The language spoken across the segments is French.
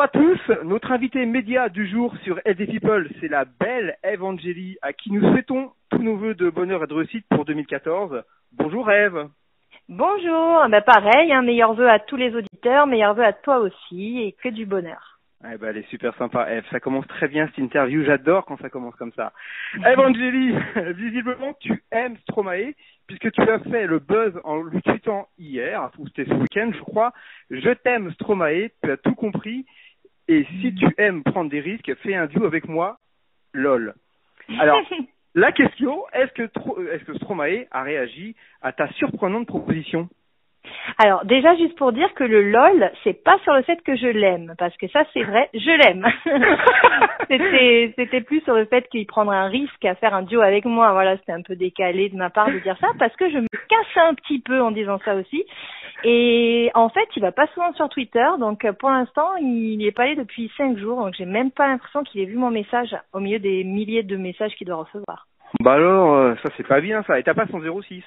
à tous, notre invité média du jour sur SD People, c'est la belle Ève Angeli, à qui nous souhaitons tous nos vœux de bonheur et de réussite pour 2014. Bonjour Ève. Bonjour, pareil, meilleurs vœux à tous les auditeurs, meilleurs vœux à toi aussi et que du bonheur. Elle est super sympa Ève, ça commence très bien cette interview, j'adore quand ça commence comme ça. Ève Angeli, visiblement tu aimes Stromae, puisque tu as fait le buzz en lui tweetant hier, ou c'était ce week-end je crois, je t'aime Stromae, tu as tout compris, et si tu aimes prendre des risques, fais un duo avec moi, lol. Alors, la question, est-ce que Stromae a réagi à ta surprenante proposition? Alors déjà juste pour dire que le LOL, c'est pas sur le fait que je l'aime, parce que ça c'est vrai, je l'aime. C'était plus sur le fait qu'il prendrait un risque à faire un duo avec moi. Voilà, c'était un peu décalé de ma part de dire ça, parce que je me casse un petit peu en disant ça aussi. Et en fait, il va pas souvent sur Twitter, donc pour l'instant, il n'y est pas allé depuis 5 jours, donc j'ai même pas l'impression qu'il ait vu mon message au milieu des milliers de messages qu'il doit recevoir. Bah alors, ça c'est pas bien ça, et t'as pas son 06?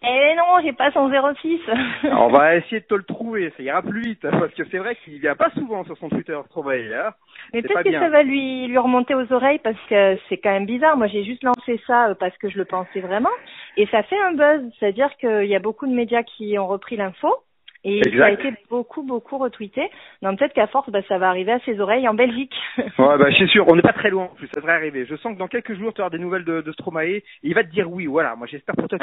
Eh non, j'ai pas son 06. Alors, on va essayer de te le trouver, ça ira plus vite, parce que c'est vrai qu'il vient pas souvent sur son Twitter, Stromae, hein. Mais peut-être que ça va lui remonter aux oreilles, parce que c'est quand même bizarre. Moi, j'ai juste lancé ça parce que je le pensais vraiment, et ça fait un buzz, c'est-à-dire qu'il y a beaucoup de médias qui ont repris l'info, et exact. Ça a été beaucoup retweeté. Donc peut-être qu'à force, ça va arriver à ses oreilles en Belgique. Ouais, c'est sûr, on n'est pas très loin en plus, ça devrait arriver. Je sens que dans quelques jours, tu auras des nouvelles de Stromae, et il va te dire oui, voilà, moi j'espère pour toi.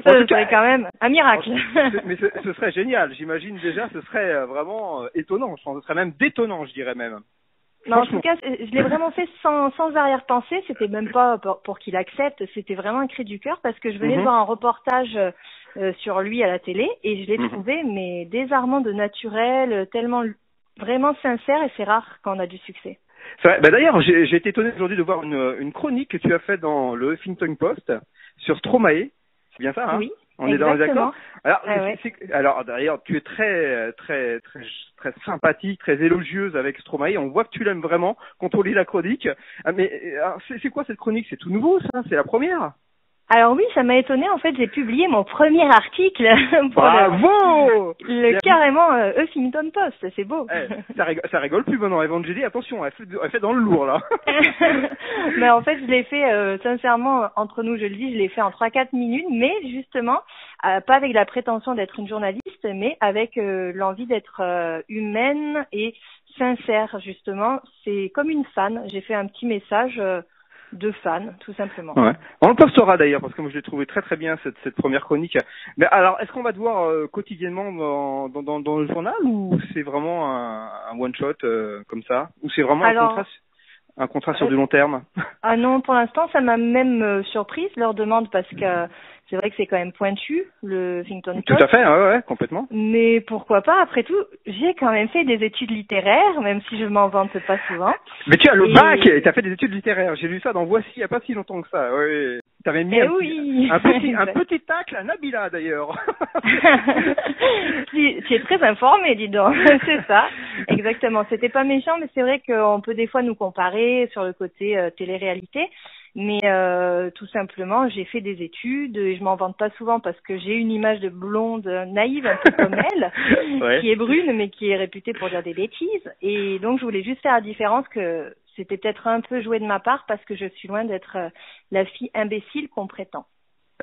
Ça serait quand même un miracle. Mais ce serait génial, j'imagine déjà, ce serait vraiment étonnant, je pense, ce serait même détonnant, je dirais même. Non, en tout cas, je l'ai vraiment fait sans arrière-pensée, c'était même pas pour qu'il accepte, c'était vraiment un cri du cœur, parce que je venais de voir un reportage sur lui à la télé, et je l'ai trouvé mais désarmant de naturel, tellement vraiment sincère, et c'est rare quand on a du succès. C'est vrai. D'ailleurs, j'ai été étonné aujourd'hui de voir une chronique que tu as faite dans le Huffington Post sur Stromae. C'est bien ça, hein? Oui. On est dans les accords. Alors, ouais. Alors d'ailleurs, tu es très sympathique, très élogieuse avec Stromae. On voit que tu l'aimes vraiment quand on lit la chronique. Mais c'est quoi cette chronique? C'est tout nouveau, ça? C'est la première? Alors oui, ça m'a étonné. En fait, j'ai publié mon premier article pour le carrément Huffington Post. C'est beau. Ça rigole plus maintenant, Evangélie. Attention, elle fait dans le lourd là. Mais en fait, je l'ai fait sincèrement entre nous. Je le dis, je l'ai fait en 3-4 minutes, mais justement pas avec la prétention d'être une journaliste, mais avec l'envie d'être humaine et sincère. Justement, c'est comme une fan. J'ai fait un petit message. De fans, tout simplement. Ouais. On le postera d'ailleurs, parce que moi je l'ai trouvé très très bien cette première chronique. Mais alors, est-ce qu'on va te voir quotidiennement dans le journal, ou c'est vraiment un one-shot comme ça? Ou c'est vraiment un contrat sur du long terme? Ah non, pour l'instant, ça m'a même surprise, leur demande, parce que c'est vrai que c'est quand même pointu, le Huffington Post. Tout à fait, ouais, complètement. Mais pourquoi pas, après tout, j'ai quand même fait des études littéraires, même si je m'en vante pas souvent. Mais tu as le bac, et t'as fait des études littéraires. J'ai lu ça dans Voici il y a pas si longtemps que ça. Oui. T'avais mis un petit tacle à Nabila d'ailleurs. Tu es très informé, dis donc. C'est ça, exactement. C'était pas méchant, mais c'est vrai qu'on peut des fois nous comparer sur le côté télé-réalité. Mais tout simplement, j'ai fait des études et je m'en vante pas souvent parce que j'ai une image de blonde naïve, un peu comme elle, ouais. Qui est brune mais qui est réputée pour dire des bêtises. Et donc, je voulais juste faire la différence que c'était peut-être un peu joué de ma part parce que je suis loin d'être la fille imbécile qu'on prétend.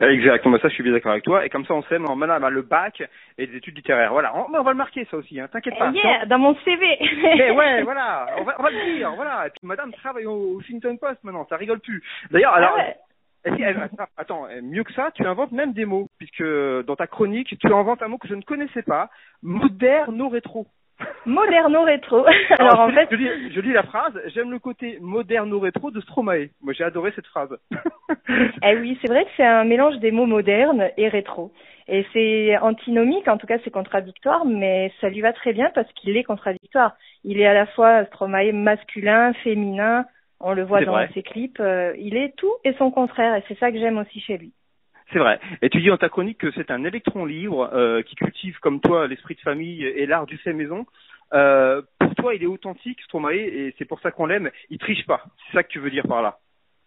Exactement, ça je suis bien d'accord avec toi. Et comme ça on sait, maintenant on a le bac et des études littéraires. Voilà, on va le marquer ça aussi, hein. T'inquiète pas. Dans mon CV. Mais ouais, voilà, on va le dire, voilà. Et puis madame travaille au Huffington Post maintenant, ça rigole plus. D'ailleurs, alors, attends, mieux que ça, tu inventes même des mots, puisque dans ta chronique, tu inventes un mot que je ne connaissais pas, moderno-rétro. Moderno-rétro. Alors en fait, je lis la phrase, j'aime le côté moderno-rétro de Stromae. Moi j'ai adoré cette phrase. Eh oui, c'est vrai que c'est un mélange des mots modernes et rétro. Et c'est antinomique, en tout cas c'est contradictoire, mais ça lui va très bien parce qu'il est contradictoire. Il est à la fois Stromae masculin, féminin, on le voit dans ses clips, il est tout et son contraire, et c'est ça que j'aime aussi chez lui. C'est vrai. Et tu dis dans ta chronique que c'est un électron libre qui cultive comme toi l'esprit de famille et l'art du fait maison. Pour toi, il est authentique, Stromae, et c'est pour ça qu'on l'aime. Il triche pas. C'est ça que tu veux dire par là.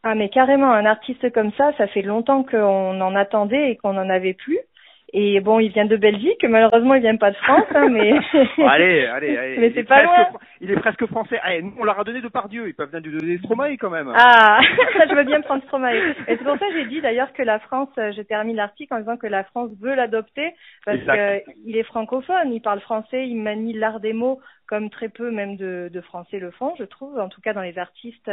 Ah mais carrément, un artiste comme ça fait longtemps qu'on en attendait et qu'on n'en avait plus. Et bon, il vient de Belgique, malheureusement il vient pas de France, hein, mais allez. mais c'est pas loin. Il est presque français. Allez, nous on leur a donné de Pardieu, ils peuvent bien lui donner Stromae quand même. Ah, je veux bien prendre Stromae. Et c'est pour ça que j'ai dit d'ailleurs que la France, j'ai terminé l'article en disant que la France veut l'adopter parce qu'il est francophone, il parle français, il manie l'art des mots comme très peu même de Français le font, je trouve, en tout cas dans les artistes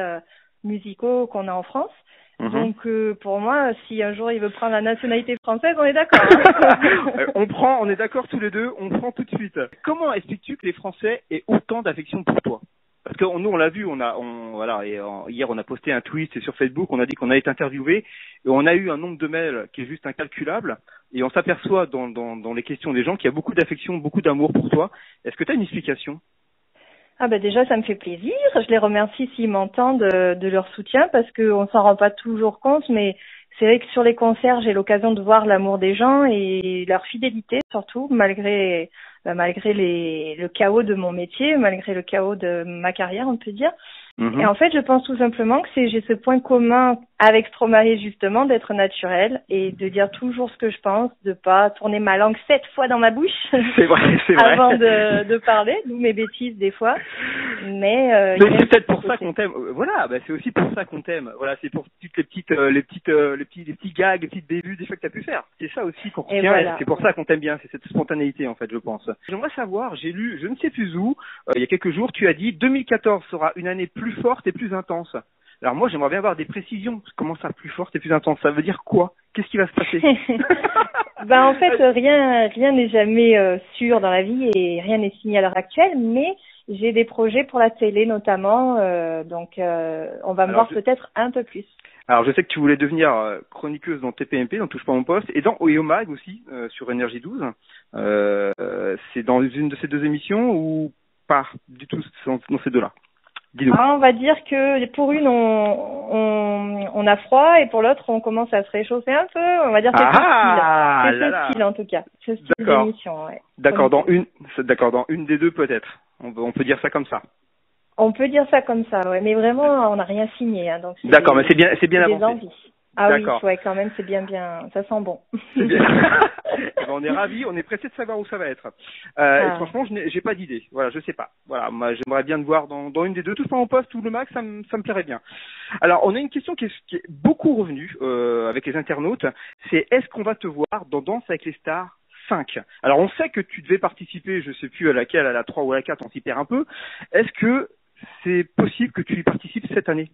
musicaux qu'on a en France. Donc pour moi, si un jour il veut prendre la nationalité française, on est d'accord. On est d'accord tous les deux, on prend tout de suite. Comment expliques-tu que les Français aient autant d'affection pour toi? Parce que nous on l'a vu, hier on a posté un tweet sur Facebook, on a dit qu'on allait t'interviewer et on a eu un nombre de mails qui est juste incalculable et on s'aperçoit dans les questions des gens qu'il y a beaucoup d'affection, beaucoup d'amour pour toi. Est-ce que tu as une explication? Ah bah déjà ça me fait plaisir, je les remercie s'ils m'entendent de leur soutien parce qu'on s'en rend pas toujours compte, mais c'est vrai que sur les concerts j'ai l'occasion de voir l'amour des gens et leur fidélité surtout malgré le chaos de mon métier, malgré le chaos de ma carrière on peut dire. Et en fait je pense tout simplement que j'ai ce point commun avec Stromae justement d'être naturel et de dire toujours ce que je pense, de pas tourner ma langue 7 fois dans ma bouche c'est vrai. avant de parler, d'où mes bêtises des fois. Mais c'est peut-être pour ça qu'on t'aime. Voilà, c'est aussi pour ça qu'on t'aime. Voilà, c'est pour toutes les petits gags, les petites bévues des fois que tu as pu faire. C'est ça aussi qu'on retient. Voilà. C'est pour ça qu'on t'aime bien, c'est cette spontanéité en fait, je pense. J'aimerais savoir, j'ai lu, je ne sais plus où, il y a quelques jours, tu as dit 2014 sera une année plus forte et plus intense. Alors moi, j'aimerais bien avoir des précisions. Comment ça, plus forte et plus intense? Ça veut dire quoi? Qu'est-ce qui va se passer? En fait, rien n'est jamais sûr dans la vie et rien n'est signé à l'heure actuelle, mais j'ai des projets pour la télé notamment, donc on va me voir peut-être un peu plus. Alors je sais que tu voulais devenir chroniqueuse dans TPMP, dans Touche pas mon poste, et dans OEOMAG aussi, sur Énergie 12. C'est dans une de ces deux émissions ou pas du tout dans ces deux-là? Dis-nous. On va dire que pour une on a froid et pour l'autre on commence à se réchauffer un peu. On va dire que c'est ce style en tout cas, ce style d'émission. Ouais. D'accord, dans une des deux peut-être. On peut dire ça comme ça. On peut dire ça comme ça, ouais. Mais vraiment on n'a rien signé, hein, donc. D'accord, mais c'est bien avancé. Envies. Ah d'accord. Oui, ouais, quand même, c'est bien, ça sent bon. C'est bien. On est ravis, on est pressés de savoir où ça va être. Et franchement, j'ai pas d'idée. Voilà, je sais pas. Voilà, moi, j'aimerais bien te voir dans une des deux, tout pas en poste ou le max, ça me plairait bien. Alors, on a une question qui est beaucoup revenue avec les internautes. C'est est-ce qu'on va te voir dans Danse avec les stars 5? Alors, on sait que tu devais participer, je sais plus à laquelle, à la 3 ou à la 4, on s'y perd un peu. Est-ce que c'est possible que tu y participes cette année?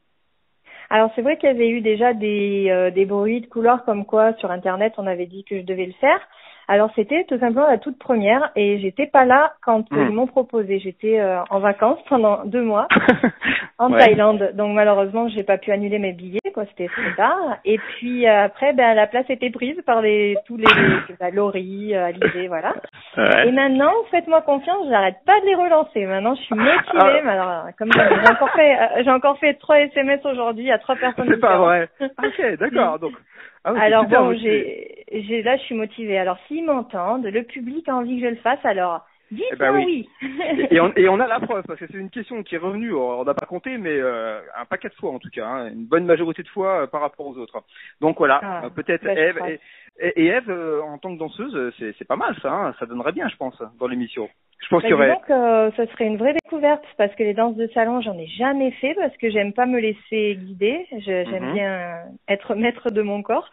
Alors c'est vrai qu'il y avait eu déjà des bruits de couloirs comme quoi sur internet on avait dit que je devais le faire. Alors c'était tout simplement la toute première et j'étais pas là quand ils m'ont proposé. J'étais en vacances pendant 2 mois en Thaïlande, donc malheureusement j'ai pas pu annuler mes billets, quoi. C'était trop tard. Et puis après la place était prise par tous les Laurie, Alizé, voilà. Ouais. Et maintenant faites-moi confiance, j'arrête pas de les relancer. Maintenant je suis motivée. Mais alors, comme j'ai encore fait 3 SMS aujourd'hui à 3 personnes. C'est pas vrai. Ok, d'accord. Donc. Alors bon, là je suis motivée. Alors s'ils m'entendent, le public a envie que je le fasse, alors dites-moi oui. et on a la preuve, parce que c'est une question qui est revenue, on n'a pas compté, mais un paquet de fois en tout cas, hein, une bonne majorité de fois par rapport aux autres. Donc voilà, peut-être Eve, et Eve en tant que danseuse, c'est pas mal ça, hein, ça donnerait bien je pense, dans l'émission. Je pense qu'il y aurait... Disons que ce serait une vraie découverte parce que les danses de salon, j'en ai jamais fait parce que j'aime pas me laisser guider. J'aime bien être maître de mon corps.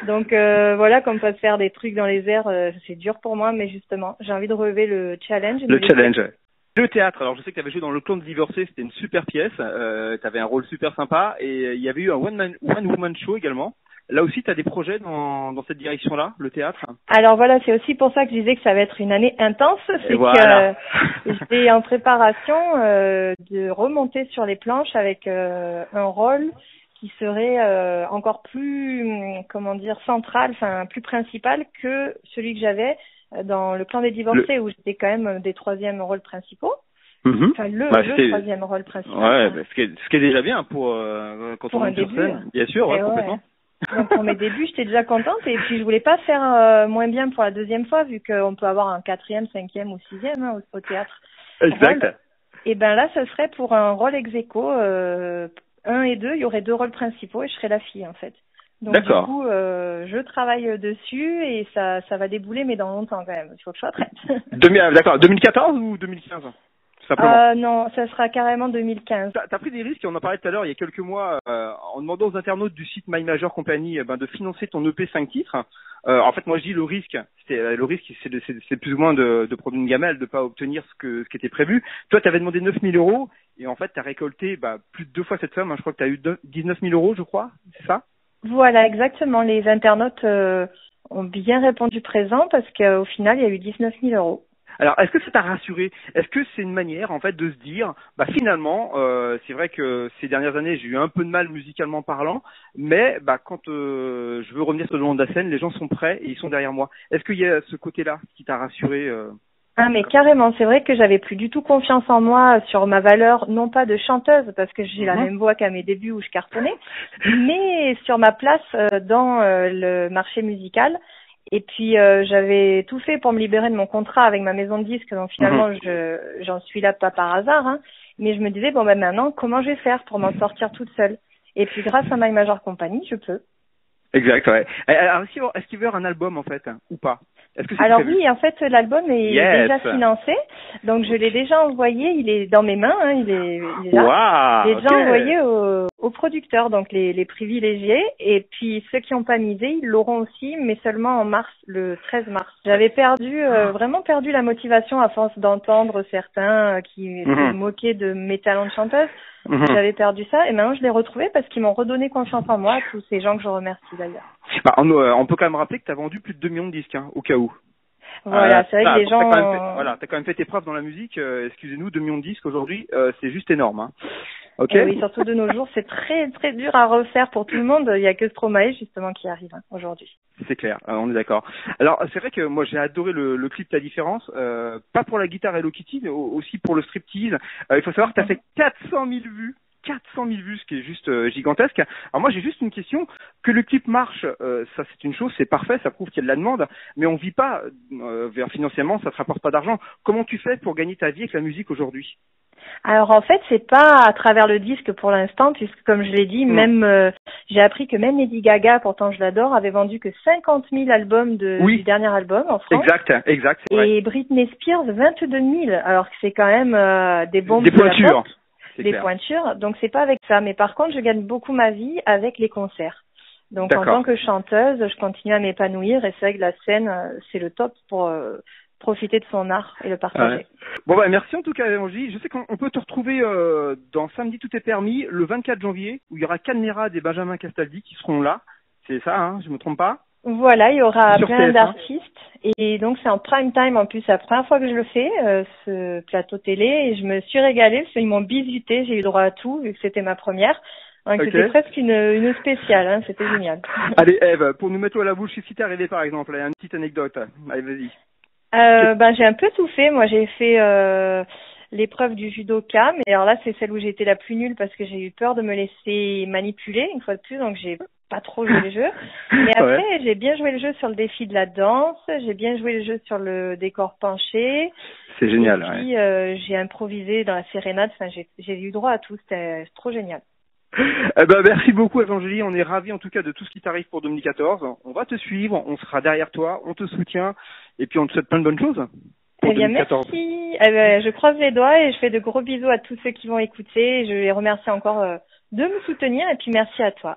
Donc voilà, comme pas de faire des trucs dans les airs, c'est dur pour moi, mais justement, j'ai envie de relever le challenge. Le théâtre, alors je sais que tu avais joué dans Le Clan de Divorcé, c'était une super pièce, tu avais un rôle super sympa et il y avait eu un one woman show également. Là aussi, tu as des projets dans cette direction-là, le théâtre? Alors voilà, c'est aussi pour ça que je disais que ça va être une année intense. C'est que j'étais en préparation de remonter sur les planches avec un rôle qui serait encore plus, central, enfin plus principal que celui que j'avais dans Le Clan des Divorcés, où j'étais quand même des 3e rôles principaux. Enfin, le 3e rôle principal. Ouais, ce qui est déjà bien pour quand on monte sur scène. Bien sûr, complètement. Donc pour mes débuts, j'étais déjà contente et puis je voulais pas faire moins bien pour la 2e fois vu qu'on peut avoir un 4e, 5e ou 6e au théâtre. Exact. Et ben là, ce serait pour un rôle ex aequo, 1 et 2, il y aurait 2 rôles principaux et je serais la fille en fait. Donc du coup, je travaille dessus et ça va débouler, mais dans longtemps quand même. Il faut que je sois prête. D'accord. 2014 ou 2015 simplement. Non, ça sera carrément 2015. T'as pris des risques, on en parlait tout à l'heure, il y a quelques mois, en demandant aux internautes du site My Major Company de financer ton EP 5 titres. En fait, moi je dis le risque, c'est plus ou moins de prendre une gamelle, de pas obtenir ce qui était prévu. Toi, tu avais demandé 9 000 euros et en fait, tu as récolté plus de 2 fois cette somme. Hein. Je crois que tu as eu 19 000 euros, je crois, c'est ça? Voilà, exactement. Les internautes ont bien répondu présent parce qu'au final, il y a eu 19 000 euros. Alors, est-ce que ça t'a rassuré? Est-ce que c'est une manière, en fait, de se dire, finalement, c'est vrai que ces dernières années, j'ai eu un peu de mal musicalement parlant, mais quand je veux revenir sur le devant de la scène, les gens sont prêts et ils sont derrière moi. Est-ce qu'il y a ce côté-là qui t'a rassuré Ah mais carrément, c'est vrai que j'avais plus du tout confiance en moi sur ma valeur, non pas de chanteuse, parce que j'ai la même voix qu'à mes débuts où je cartonnais, mais sur ma place dans le marché musical. Et puis j'avais tout fait pour me libérer de mon contrat avec ma maison de disques, donc finalement j'en suis là pas par hasard, hein. Mais je me disais maintenant comment je vais faire pour m'en sortir toute seule. Et puis grâce à My Major Company, je peux. Exact, ouais. Alors est-ce qu'il veut y avoir un album en fait ou pas? Alors oui, en fait l'album est déjà financé, donc je l'ai déjà envoyé, il est dans mes mains, hein, il est là. J'ai déjà envoyé aux producteurs, donc les privilégiés, et puis ceux qui n'ont pas misé, ils l'auront aussi, mais seulement en mars, le 13 mars. J'avais vraiment perdu la motivation à force d'entendre certains qui se moquaient de mes talents de chanteuse. J'avais perdu ça et maintenant je l'ai retrouvé parce qu'ils m'ont redonné confiance en moi, tous ces gens que je remercie d'ailleurs. On peut quand même rappeler que tu as vendu plus de 2 millions de disques, hein, au cas où. Voilà, c'est vrai que les gens... T'as quand même fait tes preuves dans la musique, excusez-nous, 2 millions de disques aujourd'hui, c'est juste énorme. Hein. Okay. Et oui, surtout de nos jours, c'est très très dur à refaire pour tout le monde. Il y a que Stromae justement qui arrive aujourd'hui. C'est clair, on est d'accord. Alors c'est vrai que moi j'ai adoré le clip Ta Différence, pas pour la guitare Hello Kitty, mais aussi pour le striptease. Il faut savoir que tu as fait 400 000 vues. 400 000 vues, ce qui est juste gigantesque. Alors moi j'ai juste une question, que le clip marche, ça c'est une chose, c'est parfait, ça prouve qu'il y a de la demande, mais on vit pas financièrement, ça te rapporte pas d'argent. Comment tu fais pour gagner ta vie avec la musique aujourd'hui? Alors en fait c'est pas à travers le disque pour l'instant, puisque comme je l'ai dit, même j'ai appris que même Lady Gaga, pourtant je l'adore, avait vendu que 50 000 albums du dernier album en France. Exact. C'est vrai. Et Britney Spears 22 000, alors que c'est quand même des bombes des pointures. Des pointures, donc c'est pas avec ça. Mais par contre, je gagne beaucoup ma vie avec les concerts. Donc en tant que chanteuse, je continue à m'épanouir et c'est vrai que la scène, c'est le top pour profiter de son art et le partager. Ouais. Bon merci en tout cas Angie. Je sais qu'on peut te retrouver dans Samedi Tout est permis le 24 janvier où il y aura Canera et Benjamin Castaldi qui seront là. C'est ça, hein, je me trompe pas? Voilà, il y aura plein d'artistes et donc c'est en prime time en plus, c'est la première fois que je le fais, ce plateau télé, et je me suis régalée parce qu'ils m'ont bisuté, j'ai eu droit à tout vu que c'était ma première. Donc c'était presque une spéciale, hein, c'était génial. Allez Eve, pour nous mettre à la bouche, si t'es arrivé par exemple, une petite anecdote, allez vas-y. J'ai un peu tout fait, moi j'ai fait l'épreuve du judoka, mais alors là c'est celle où j'ai été la plus nulle parce que j'ai eu peur de me laisser manipuler une fois de plus, donc j'ai pas trop joué le jeu. Mais après j'ai bien joué le jeu sur le défi de la danse, j'ai bien joué le jeu sur le décor penché. C'est génial. Et puis j'ai improvisé dans la sérénade, enfin j'ai eu droit à tout, c'était trop génial. Merci beaucoup Evangélie, on est ravis en tout cas de tout ce qui t'arrive pour 2014. On va te suivre, on sera derrière toi, on te soutient et puis on te souhaite plein de bonnes choses. Eh bien 2014. Merci, je croise les doigts et je fais de gros bisous à tous ceux qui vont écouter. Je les remercie encore de me soutenir et puis merci à toi.